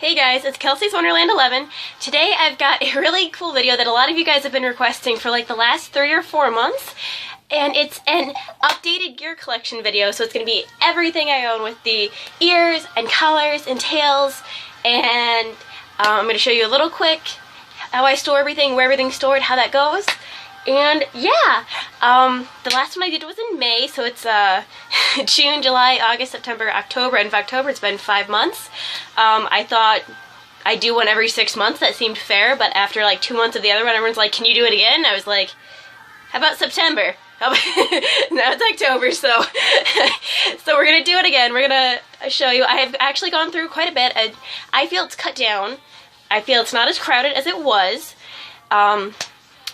Hey guys, it's Kelsey's Wonderland 11. Today I've got a really cool video that a lot of you guys have been requesting for like the last 3 or 4 months. And it's an updated gear collection video, so it's going to be everything I own with the ears and collars and tails. And I'm going to show you a little quick how I store everything, where everything's stored, how that goes. And yeah, the last one I did was in May, so it's June, July, August, September, October, and for October it's been 5 months. I thought I'd do one every 6 months. That seemed fair, but after like 2 months of the other one, everyone's like, can you do it again? I was like, how about September? Now it's October, so so we're gonna do it again. We're gonna show you. I have actually gone through quite a bit. I feel it's cut down. I feel it's not as crowded as it was.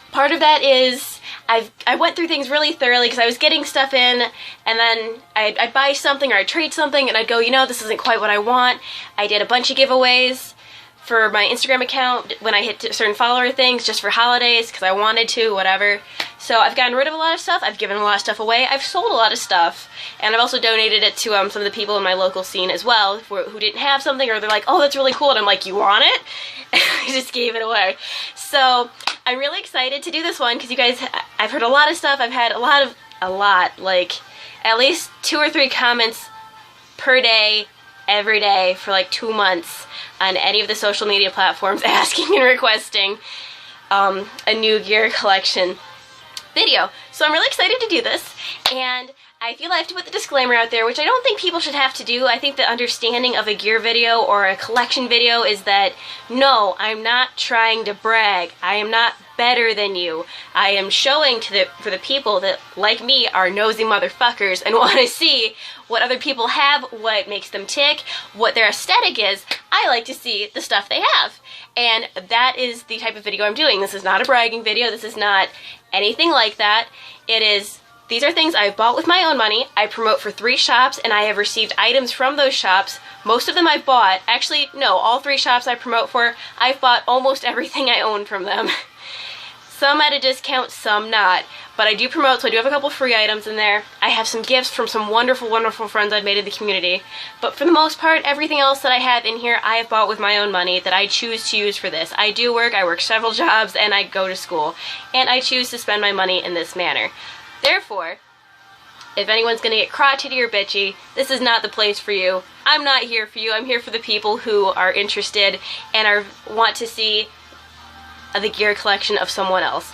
Part of that is I went through things really thoroughly because I was getting stuff in, and then I'd buy something or I'd trade something, and I'd go, you know, this isn't quite what I want. I did a bunch of giveaways for my Instagram account when I hit certain follower things just for holidays because I wanted to, whatever. So I've gotten rid of a lot of stuff. I've given a lot of stuff away. I've sold a lot of stuff, and I've also donated it to some of the people in my local scene as well who didn't have something, or they're like, oh, that's really cool, and I'm like, you want it? And I just gave it away. So I'm really excited to do this one because you guys, I've heard a lot of stuff. I've had like at least 2 or 3 comments per day, every day for like 2 months on any of the social media platforms asking and requesting a new gear collection video. So I'm really excited to do this, and I feel I have to put the disclaimer out there, which I don't think people should have to do. I think the understanding of a gear video or a collection video is that, no, I'm not trying to brag. I am not better than you. I am showing for the people that, like me, are nosy motherfuckers and want to see what other people have, what makes them tick, what their aesthetic is. I like to see the stuff they have. And that is the type of video I'm doing. This is not a bragging video. This is not anything like that. These are things I've bought with my own money. I promote for 3 shops, and I have received items from those shops. Most of them I bought. Actually, no, all 3 shops I promote for, I've bought almost everything I own from them. Some at a discount, some not. But I do promote, so I do have a couple free items in there. I have some gifts from some wonderful, wonderful friends I've made in the community. But for the most part, everything else that I have in here, I have bought with my own money that I choose to use for this. I work several jobs, and I go to school. And I choose to spend my money in this manner. Therefore, if anyone's going to get crotchety or bitchy, this is not the place for you. I'm not here for you. I'm here for the people who are interested and want to see the gear collection of someone else.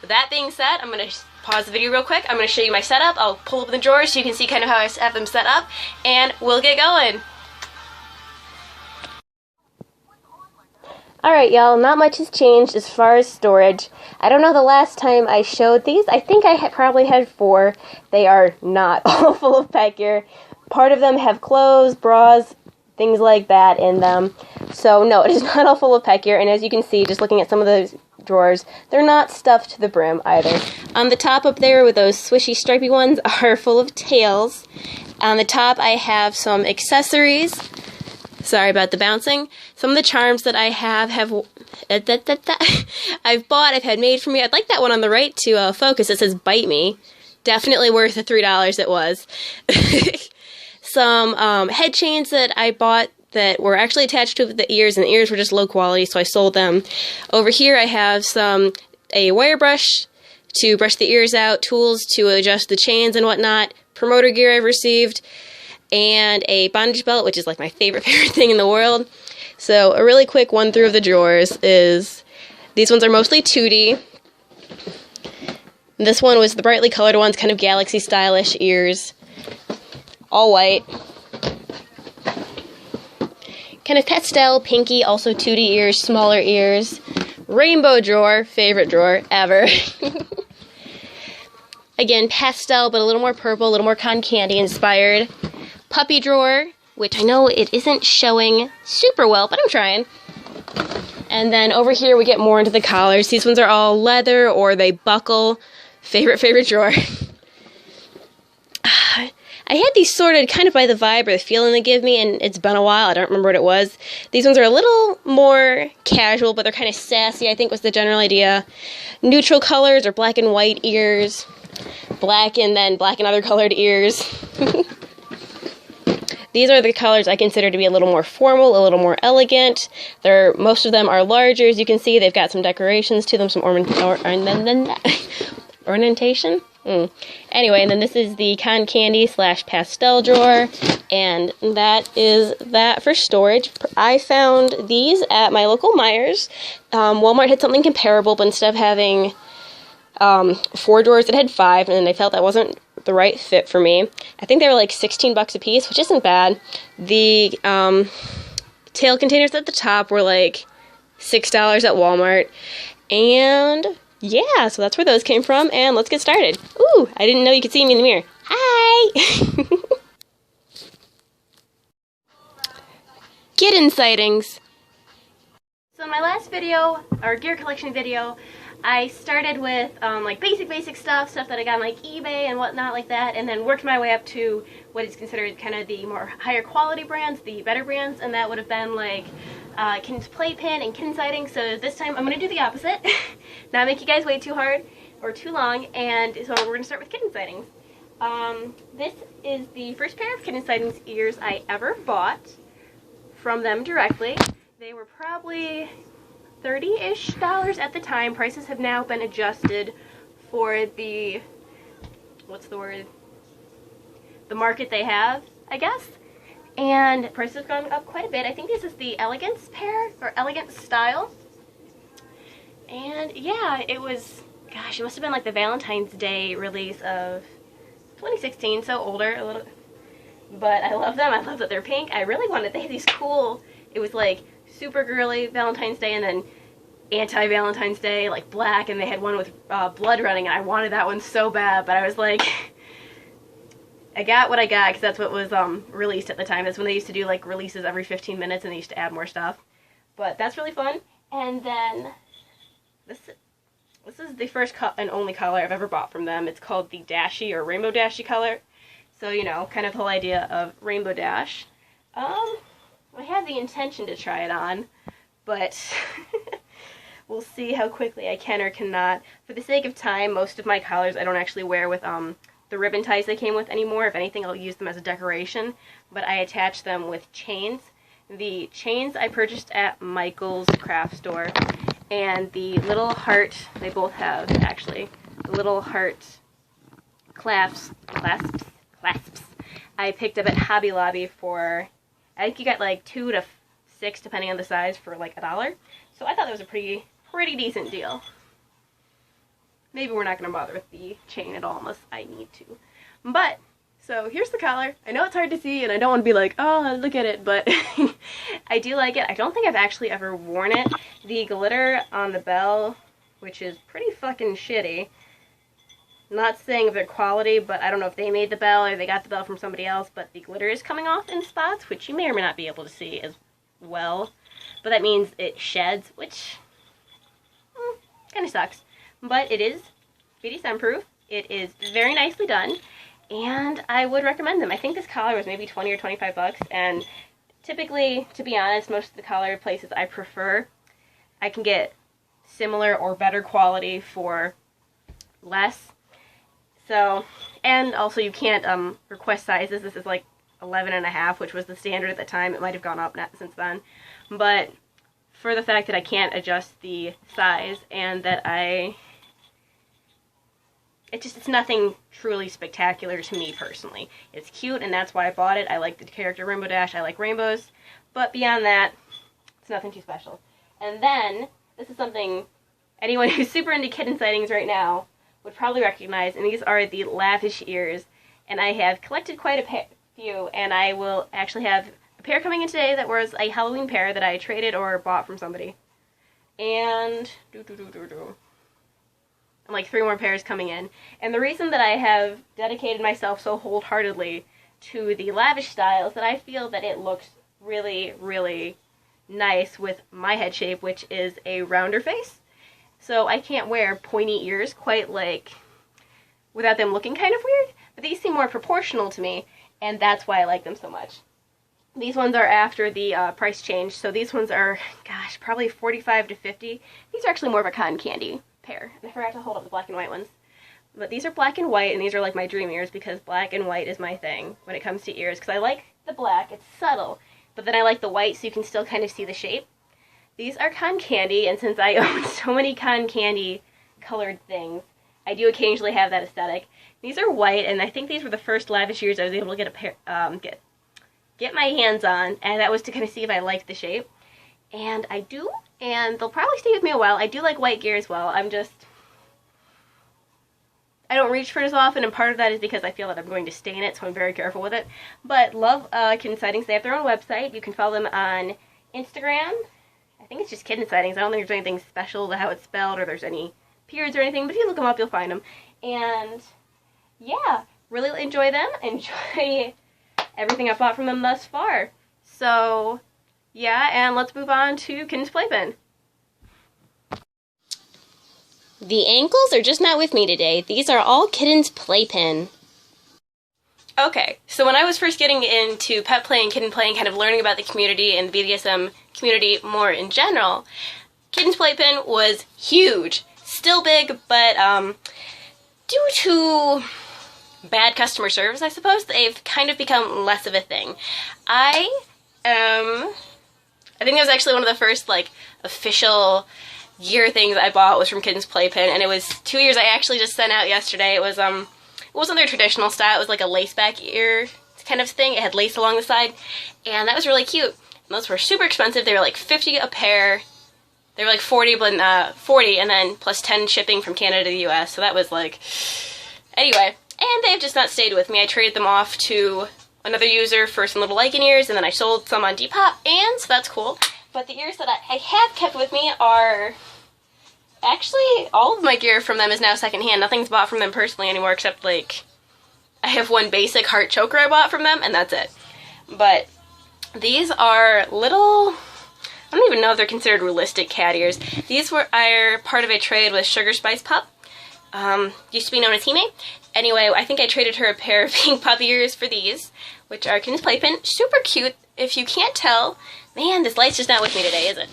With that being said, I'm going to pause the video real quick. I'm going to show you my setup. I'll pull up the drawers so you can see kind of how I have them set up, and we'll get going. Alright y'all, not much has changed as far as storage. I don't know the last time I showed these. I think I probably had 4. They are not all full of pet gear. Part of them have clothes, bras, things like that in them. So no, it is not all full of pet gear, and as you can see, just looking at some of those drawers, they're not stuffed to the brim either. On the top up there with those swishy stripy ones are full of tails. On the top I have some accessories. Sorry about the bouncing. Some of the charms that I have I've bought, I've had made for me. I'd like that one on the right to focus. It says Bite Me. Definitely worth the $3 it was. Some head chains that I bought that were actually attached to the ears, and the ears were just low quality, so I sold them. Over here I have a wire brush to brush the ears out, tools to adjust the chains and whatnot, promoter gear I've received, and a bondage belt, which is like my favorite thing in the world. So a really quick one through of the drawers is, these ones are mostly 2D. This one was the brightly colored ones, kind of galaxy stylish ears, all white. Kind of pastel, pinky, also 2D ears, smaller ears. Rainbow drawer, favorite drawer ever. Again, pastel, but a little more purple, a little more cotton candy inspired. Puppy drawer, which I know it isn't showing super well, but I'm trying. And then over here we get more into the collars. These ones are all leather or they buckle. Favorite drawer. I had these sorted kind of by the vibe or the feeling they give me, and it's been a while. I don't remember what it was. These ones are a little more casual, but they're kind of sassy, I think was the general idea. Neutral colors or black and white ears. Black and then black and other colored ears. These are the colors I consider to be a little more formal, a little more elegant. Most of them are larger. As you can see, they've got some decorations to them, some ornamentation. Anyway, and then this is the cotton candy / pastel drawer, and that is that for storage. I found these at my local Meijer's. Walmart had something comparable, but instead of having 4 drawers, it had 5, and I felt that wasn't the right fit for me. I think they were like $16 a piece, which isn't bad. The tail containers at the top were like $6 at Walmart, and yeah, so that's where those came from, and let's get started. Ooh, I didn't know you could see me in the mirror. Hi! Kitten sightings. So in my last video, or gear collection video, I started with like basic stuff that I got on like eBay and whatnot like that, and then worked my way up to what is considered kind of the more higher quality brands, the better brands, and that would have been like Kitten's Playpen and Kitten Sightings. So this time I'm going to do the opposite, not make you guys wait too hard or too long, and so we're going to start with Kitten Sightings. This is the first pair of Kitten Sightings ears I ever bought from them directly. They were probably $30-ish at the time. Prices have now been adjusted for the, what's the word, the market they have, I guess. And prices have gone up quite a bit. I think this is the Elegance pair, or Elegance style. And yeah, it was, gosh, it must have been like the Valentine's Day release of 2016, so older a little. But I love them. I love that they're pink. I really wanted, they had these cool, it was like super girly Valentine's Day and then anti-Valentine's Day, like black, and they had one with blood running, and I wanted that one so bad, but I was like, I got what I got, because that's what was released at the time. That's when they used to do like releases every 15 minutes, and they used to add more stuff. But that's really fun. And then this is the first and only color I've ever bought from them. It's called the Dashy or Rainbow Dashy color. So, you know, kind of the whole idea of Rainbow Dash. I had the intention to try it on, but we'll see how quickly I can or cannot. For the sake of time, most of my collars I don't actually wear with the ribbon ties they came with anymore. If anything, I'll use them as a decoration, but I attach them with chains. The chains I purchased at Michael's craft store, and the little heart, they both have actually, the little heart clasps, I picked up at Hobby Lobby for, I think you got like 2 to 6 depending on the size for like $1. So I thought that was a pretty decent deal. Maybe we're not going to bother with the chain at all unless I need to. But, so here's the collar. I know it's hard to see and I don't want to be like, oh, look at it, but I do like it. I don't think I've actually ever worn it. The glitter on the bell, which is pretty fucking shitty. Not saying of their quality, but I don't know if they made the bell or they got the bell from somebody else, but the glitter is coming off in spots, which you may or may not be able to see as well. But that means it sheds, which kind of sucks. But it is BDSM proof. It is very nicely done, and I would recommend them. I think this collar was maybe 20 or 25 bucks, and typically, to be honest, most of the collar places I prefer, I can get similar or better quality for less. So, and also you can't request sizes. This is like 11.5, which was the standard at the time. It might have gone up since then. But for the fact that I can't adjust the size and that it's nothing truly spectacular to me personally. It's cute, and that's why I bought it. I like the character Rainbow Dash. I like rainbows. But beyond that, it's nothing too special. And then, this is something anyone who's super into kitten sightings right now would probably recognize, and these are the Lavish ears, and I have collected quite a few, and I will actually have a pair coming in today that was a Halloween pair that I traded or bought from somebody, and like 3 more pairs coming in. And the reason that I have dedicated myself so wholeheartedly to the Lavish style is that I feel that it looks really nice with my head shape, which is a rounder face. So I can't wear pointy ears quite like, without them looking kind of weird, but these seem more proportional to me, and that's why I like them so much. These ones are after the price change, so these ones are, gosh, probably 45 to 50. These are actually more of a cotton candy pair, and I forgot to hold up the black and white ones. But these are black and white, and these are like my dream ears, because black and white is my thing when it comes to ears, because I like the black. It's subtle. But then I like the white so you can still kind of see the shape. These are cotton candy, and since I own so many cotton candy colored things, I do occasionally have that aesthetic. These are white, and I think these were the first lavish years I was able to get a pair, get my hands on, and that was to kind of see if I liked the shape. And I do, and they'll probably stay with me a while. I do like white gear as well. I don't reach for it as often, and part of that is because I feel that I'm going to stain it, so I'm very careful with it. But love Kitten Sightings. They have their own website. You can follow them on Instagram. I think it's just Kitten Sightings. I don't think there's anything special to how it's spelled or there's any periods or anything, but if you look them up, you'll find them. And yeah, really enjoy them. Enjoy everything I've bought from them thus far. So yeah, and let's move on to Kitten's Playpen. The ankles are just not with me today. These are all Kitten's Playpen. Okay, so when I was first getting into pet play and kitten play and kind of learning about the community and the BDSM community more in general, Kitten's Playpen was huge. Still big, but due to bad customer service, I suppose, they've kind of become less of a thing. I think that was actually one of the first, like, official gear things I bought was from Kitten's Playpen, and it was 2 years I actually just sent out yesterday. It wasn't their traditional style. It was like a lace back ear kind of thing. It had lace along the side, and that was really cute. And those were super expensive. They were like $50 a pair. They were like $40, but 40, and then plus 10 shipping from Canada to the US. So that was like, anyway. And they've just not stayed with me. I traded them off to another user for some little lichen ears, and then I sold some on Depop, and so that's cool. But the ears that I have kept with me are actually, all of my gear from them is now secondhand. Nothing's bought from them personally anymore, except, like, I have one basic heart choker I bought from them, and that's it. But these are little, I don't even know if they're considered realistic cat ears. These are part of a trade with Sugar Spice Pup. Used to be known as Hime. Anyway, I think I traded her a pair of pink puppy ears for these, which are Kitten's Playpen. Super cute. If you can't tell, man, this light's just not with me today, is it?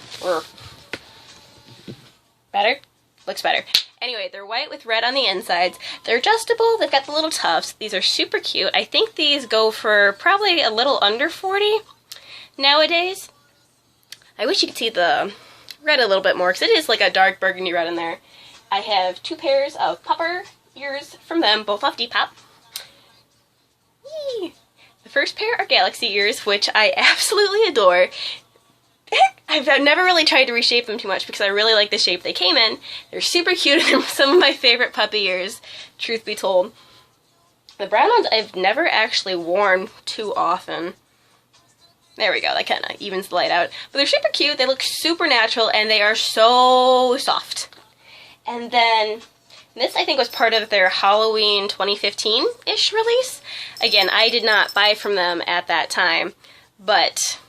Better? Looks better. Anyway, they're white with red on the insides. They're adjustable. They've got the little tufts. These are super cute. I think these go for probably a little under $40 nowadays. I wish you could see the red a little bit more, because it is like a dark burgundy red in there. I have 2 pairs of pupper ears from them, both off Depop. Yee. The first pair are Galaxy ears, which I absolutely adore. I've never really tried to reshape them too much because I really like the shape they came in. They're super cute and they're some of my favorite puppy ears, truth be told. The brown ones I've never actually worn too often. There we go, that kind of evens the light out. But they're super cute, they look super natural, and they are so soft. And then this, I think, was part of their Halloween 2015-ish release. Again, I did not buy from them at that time, but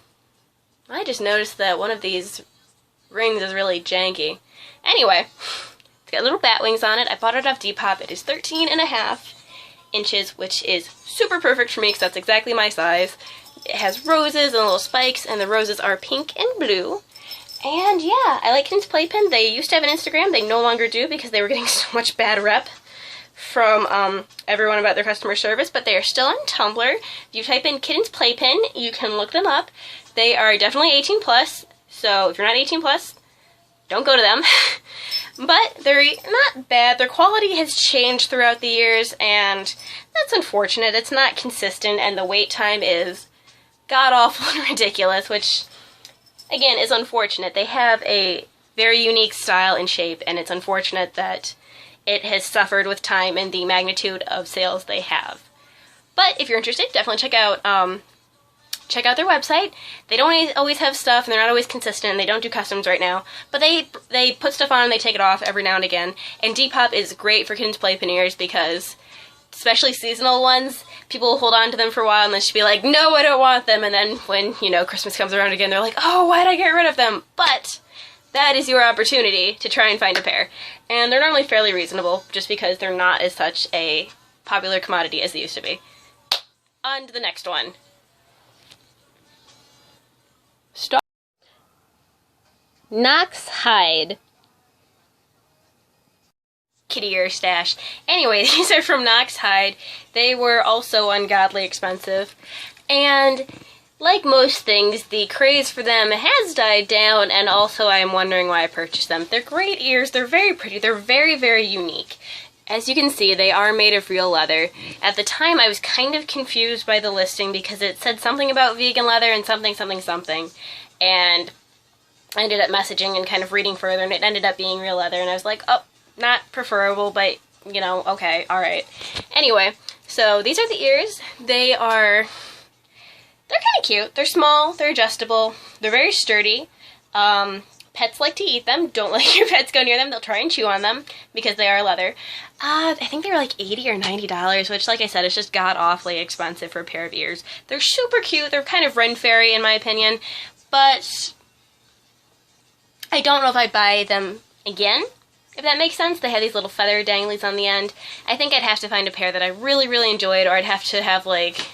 I just noticed that one of these rings is really janky. Anyway, it's got little bat wings on it. I bought it off Depop. It is 13.5 inches, which is super perfect for me because that's exactly my size. It has roses and little spikes, and the roses are pink and blue. And yeah, I like Kitten's Playpen. They used to have an Instagram. They no longer do because they were getting so much bad rep from everyone about their customer service, but they are still on Tumblr. If you type in Kitten's Playpen, you can look them up. They are definitely 18 plus, so if you're not 18 plus, don't go to them. But they're not bad. Their quality has changed throughout the years, and that's unfortunate. It's not consistent, and the wait time is god-awful and ridiculous, which, again, is unfortunate. They have a very unique style and shape, and it's unfortunate that it has suffered with time and the magnitude of sales they have. But if you're interested, definitely check out their website. They don't always have stuff, and they're not always consistent, and they don't do customs right now. But they put stuff on and they take it off every now and again. And Depop is great for Kitten's Playpen ears because, especially seasonal ones, people will hold on to them for a while and then she'll be like, no, I don't want them. And then when, you know, Christmas comes around again, they're like, oh, why'd I get rid of them? But that is your opportunity to try and find a pair. And they're normally fairly reasonable just because they're not as such a popular commodity as they used to be. On to the next one. Stop. Knox Hide. Kitty ear stash. Anyway, these are from Knox Hide. They were also ungodly expensive. And like most things, the craze for them has died down, and also I'm wondering why I purchased them. They're great ears, they're very pretty, they're very, very unique. As you can see, they are made of real leather. At the time, I was kind of confused by the listing because it said something about vegan leather and something, something, something. And I ended up messaging and kind of reading further, and it ended up being real leather, and I was like, oh, not preferable, but, you know, okay, alright. Anyway, so these are the ears. They're kind of cute. They're small, they're adjustable, they're very sturdy. Pets like to eat them. Don't let your pets go near them. They'll try and chew on them because they are leather. I think they were like $80 or $90, which, like I said, is just god-awfully expensive for a pair of ears. They're super cute. They're kind of Ren Fairy in my opinion, but I don't know if I'd buy them again, if that makes sense. They have these little feather danglies on the end. I think I'd have to find a pair that I really, really enjoyed, or I'd have to have, like,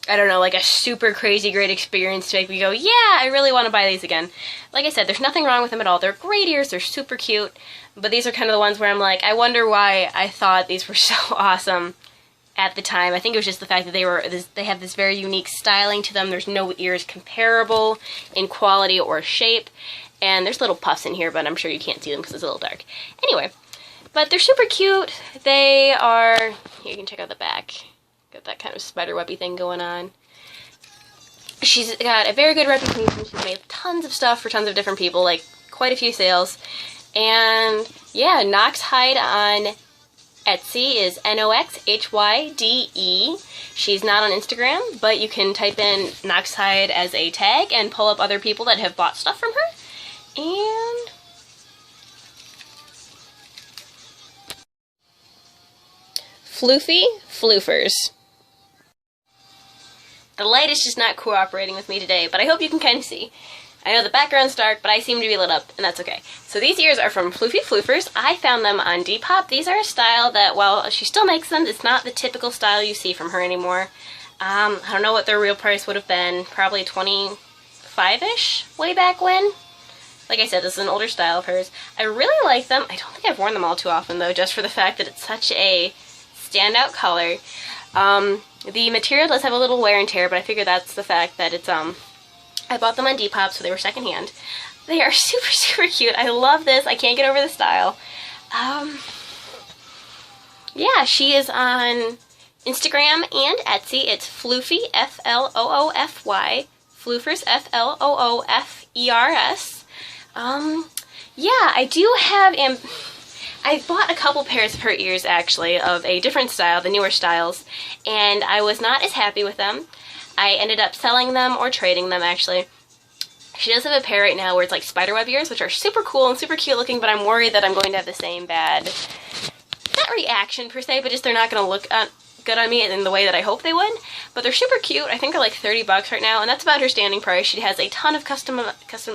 I don't know, like a super crazy great experience to make me go, yeah, I really want to buy these again. Like I said, there's nothing wrong with them at all. They're great ears, they're super cute, but these are kind of the ones where I'm like, I wonder why I thought these were so awesome at the time. I think it was just the fact that they have this very unique styling to them. There's no ears comparable in quality or shape, and there's little puffs in here, but I'm sure you can't see them because it's a little dark. Anyway, but they're super cute. They are, here, you can check out the back. Got that kind of spiderwebby thing going on. She's got a very good reputation. She's made tons of stuff for tons of different people, like quite a few sales. And yeah, Nox Hide on Etsy is Noxhyde. She's not on Instagram, but you can type in Nox Hide as a tag and pull up other people that have bought stuff from her. And Floofy Floofers. The light is just not cooperating with me today, but I hope you can kind of see. I know the background's dark, but I seem to be lit up, and that's okay. So these ears are from Floofy Floofers. I found them on Depop. These are a style that, while she still makes them, it's not the typical style you see from her anymore. I don't know what their real price would have been. Probably $25-ish way back when. Like I said, this is an older style of hers. I really like them. I don't think I've worn them all too often, though, just for the fact that it's such a standout color. The material does have a little wear and tear, but I figure that's the fact that it's, I bought them on Depop, so they were secondhand. They are super, super cute. I love this. I can't get over the style. Yeah, she is on Instagram and Etsy. It's Floofy, Floofy, Floofers, Floofers. Yeah, I do have, I bought a couple pairs of her ears, actually, of a different style, the newer styles, and I was not as happy with them. I ended up selling them or trading them, actually. She does have a pair right now where it's like spiderweb ears, which are super cool and super cute looking, but I'm worried that I'm going to have the same bad, not reaction per se, but just they're not going to look good on me in the way that I hope they would. But they're super cute. I think they're like $30 right now, and that's about her standing price. She has a ton of customizable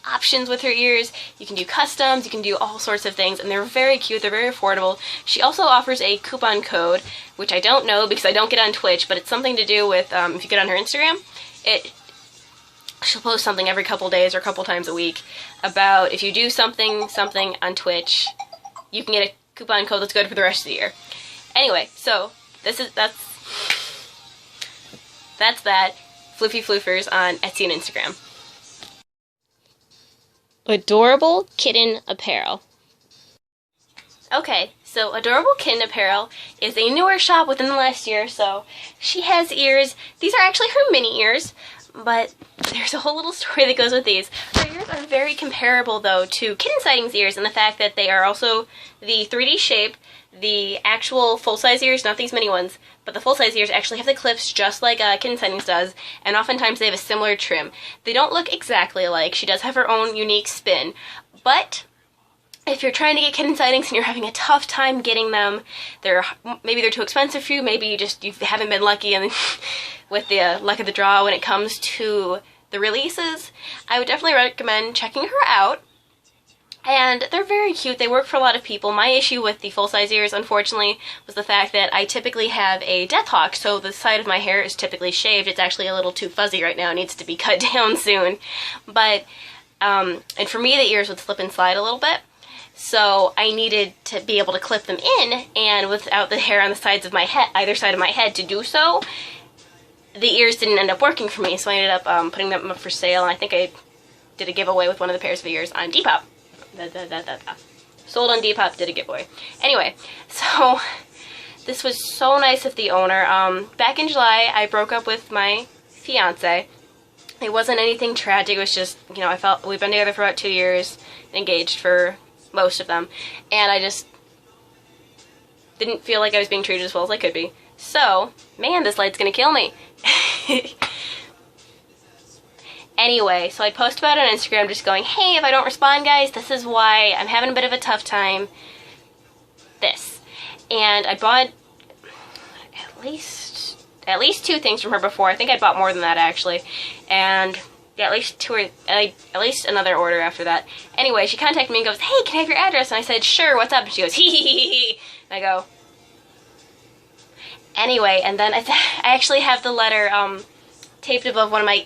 options with her ears. You can do customs, you can do all sorts of things, and they're very cute, they're very affordable. She also offers a coupon code, which I don't know because I don't get on Twitch, but it's something to do with, if you get on her Instagram, she'll post something every couple days or a couple times a week about if you do something on Twitch, you can get a coupon code that's good for the rest of the year. Anyway, so that's that. Floofy Floofers on Etsy and Instagram. Adorable Kitten Apparel. Okay, so Adorable Kitten Apparel is a newer shop within the last year or so. She has ears. These are actually her mini ears, but there's a whole little story that goes with these. Her ears are very comparable, though, to Kitten Sightings ears in the fact that they are also the 3D shape. The actual full-size ears, not these mini ones, but the full-size ears actually have the clips just like Kitten Sightings does, and oftentimes they have a similar trim. They don't look exactly alike. She does have her own unique spin, but if you're trying to get Kitten Sightings and you're having a tough time getting them, maybe they're too expensive for you, maybe you haven't been lucky and with the luck of the draw when it comes to the releases, I would definitely recommend checking her out. And they're very cute. They work for a lot of people. My issue with the full-size ears, unfortunately, was the fact that I typically have a death hawk, so the side of my hair is typically shaved. It's actually a little too fuzzy right now. It needs to be cut down soon. But, and for me, the ears would slip and slide a little bit. So I needed to be able to clip them in, and without the hair on the sides of my head, either side of my head to do so, the ears didn't end up working for me. So I ended up putting them up for sale, and I think I did a giveaway with one of the pairs of ears on Depop. Sold on Depop, did a giveaway. Anyway, so this was so nice of the owner. Back in July, I broke up with my fiance. It wasn't anything tragic. It was just, you know, I felt we've been together for about 2 years, engaged for most of them, and I just didn't feel like I was being treated as well as I could be. So, man, this light's gonna kill me. Anyway, so I post about it on Instagram just going, hey, if I don't respond, guys, this is why I'm having a bit of a tough time. This. And I bought at least 2 things from her before. I think I bought more than that, actually. And yeah, at least another order after that. Anyway, she contacted me and goes, hey, can I have your address? And I said, sure, what's up? And she goes, hee hee hee hee. And I go, anyway, and then I actually have the letter taped above one of my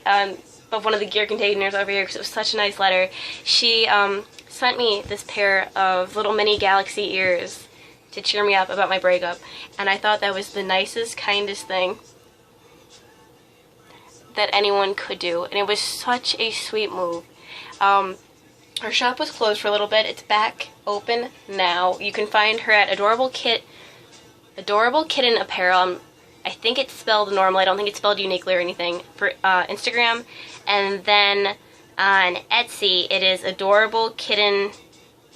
above one of the gear containers over here because it was such a nice letter. She sent me this pair of little mini galaxy ears to cheer me up about my breakup, and I thought that was the nicest, kindest thing that anyone could do, and it was such a sweet move. Her shop was closed for a little bit. It's back open now. You can find her at Adorable Kitten Apparel. I think it's spelled normal. I don't think it's spelled uniquely or anything for Instagram. And then on Etsy, it is Adorable Kitten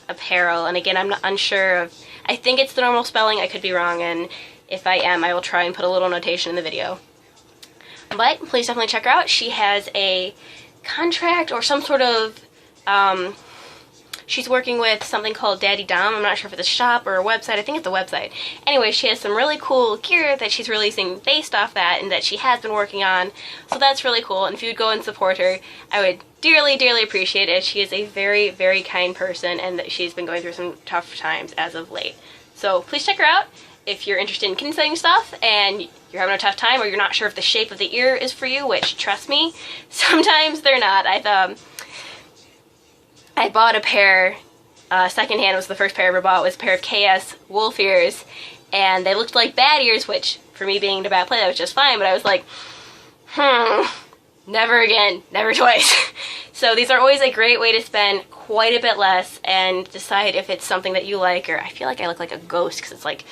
Apparel. And again, I'm not unsure of. I think it's the normal spelling. I could be wrong, and if I am, I will try and put a little notation in the video. But please definitely check her out. She has a contract or some sort of, she's working with something called Daddy Dom. I'm not sure if it's a shop or a website. I think it's a website. Anyway, she has some really cool gear that she's releasing based off that and that she has been working on. So that's really cool. And if you would go and support her, I would dearly, dearly appreciate it. She is a very, very kind person, and that she's been going through some tough times as of late. So please check her out. If you're interested in kitten setting stuff and you're having a tough time, or you're not sure if the shape of the ear is for you, which, trust me, sometimes they're not. I bought a pair, secondhand. Was the first pair I ever bought, was a pair of KS wolf ears, and they looked like bat ears, which, for me being into Petplay, that was just fine, but I was like, never again, never twice. So these are always a great way to spend quite a bit less and decide if it's something that you like, or I feel like I look like a ghost because it's like,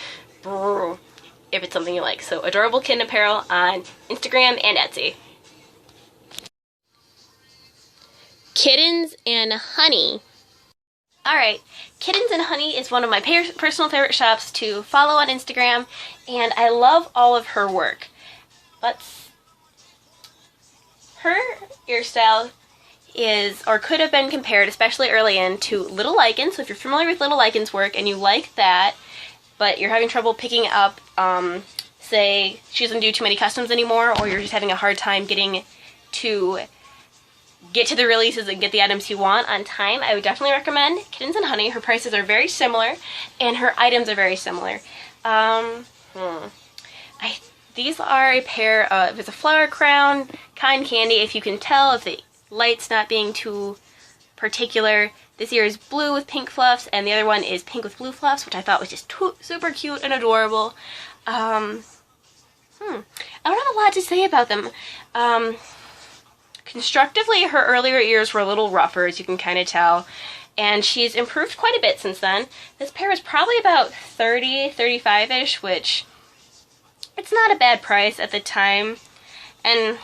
if it's something you like. So Adorable Kitten Apparel on Instagram and Etsy. Kittens and Honey. Alright, Kittens and Honey is one of my personal favorite shops to follow on Instagram, and I love all of her work. Her ear style is, or could have been compared, especially early in, to Little Lichen. So if you're familiar with Little Liken's work and you like that, but you're having trouble picking up, say, she doesn't do too many customs anymore, or you're just having a hard time getting to get to the releases and get the items you want on time, I would definitely recommend Kittens and Honey. Her prices are very similar, and her items are very similar. These are a pair of, it's a flower crown, cotton candy. If you can tell, if the light's not being too particular, this ear is blue with pink fluffs, and the other one is pink with blue fluffs, which I thought was just super cute and adorable. I don't have a lot to say about them. Constructively, her earlier ears were a little rougher, as you can kind of tell, and she's improved quite a bit since then. This pair was probably about $30, $35-ish, which, it's not a bad price at the time, and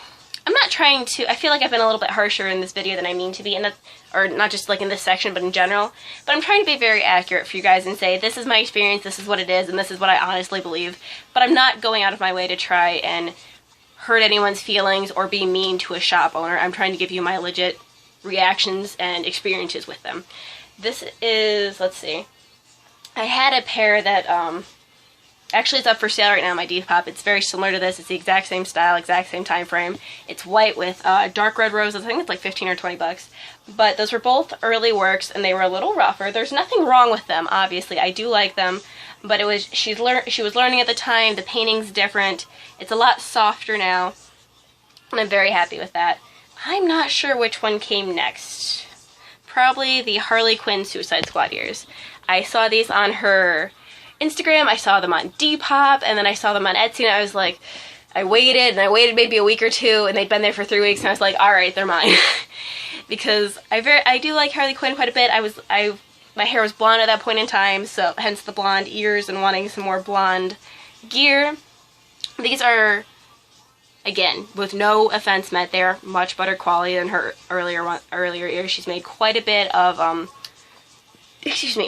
I'm not trying to, I feel like I've been a little bit harsher in this video than I mean to be, or not just like in this section, but in general, but I'm trying to be very accurate for you guys and say, this is my experience, this is what it is, and this is what I honestly believe, but I'm not going out of my way to try and hurt anyone's feelings or be mean to a shop owner. I'm trying to give you my legit reactions and experiences with them. This is, let's see, I had a pair that, actually it's up for sale right now on my Depop. It's very similar to this. It's the exact same style, exact same time frame. It's white with dark red roses. I think it's like 15 or 20 bucks. But those were both early works, and they were a little rougher. There's nothing wrong with them, obviously. I do like them. But it was she was learning at the time. The painting's different. It's a lot softer now, and I'm very happy with that. I'm not sure which one came next. probably the Harley Quinn Suicide Squad ears. I saw these on her Instagram, I saw them on Depop, and then I saw them on Etsy, and I was like, I waited maybe a week or two, and they'd been there for 3 weeks, and I was like, alright, they're mine. Because I do like Harley Quinn quite a bit. My hair was blonde at that point in time, so hence the blonde ears and wanting some more blonde gear. These are, again, with no offense meant, they're much better quality than her earlier ears. She's made quite a bit of,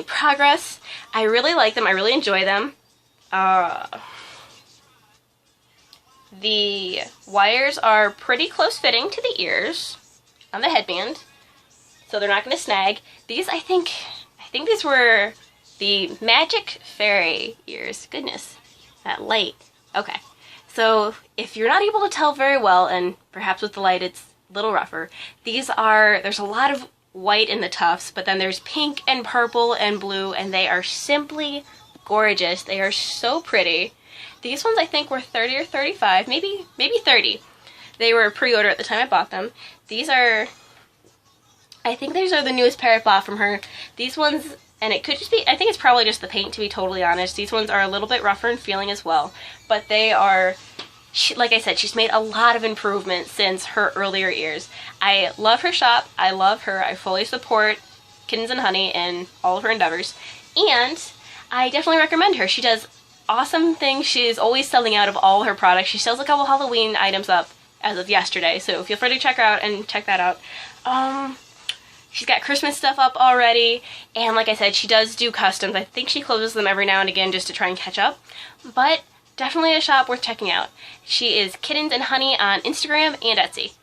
progress. I really like them. I really enjoy them. The wires are pretty close fitting to the ears on the headband, so they're not going to snag. These, I think these were the Magic Fairy ears. Goodness, that light. Okay, so if you're not able to tell very well, and perhaps with the light it's a little rougher, there's a lot of white in the tufts, but then there's pink and purple and blue, and they are simply gorgeous. They are so pretty. These ones I think were 30 or 35, maybe 30. They were pre-order at the time I bought them. These are, I think these are the newest pair I bought from her. These ones, and it could just be, I think it's probably just the paint, to be totally honest. These ones are a little bit rougher in feeling as well, but they are, like I said, she's made a lot of improvements since her earlier ears. I love her shop. I love her. I fully support Kittens and Honey in all of her endeavors, and I definitely recommend her. She does awesome things. She's always selling out of all her products. She sells a couple Halloween items up as of yesterday, so feel free to check her out and check that out. She's got Christmas stuff up already, and like I said, she does do customs. I think she closes them every now and again just to try and catch up, but definitely a shop worth checking out. She is Kittens and Honey on Instagram and Etsy.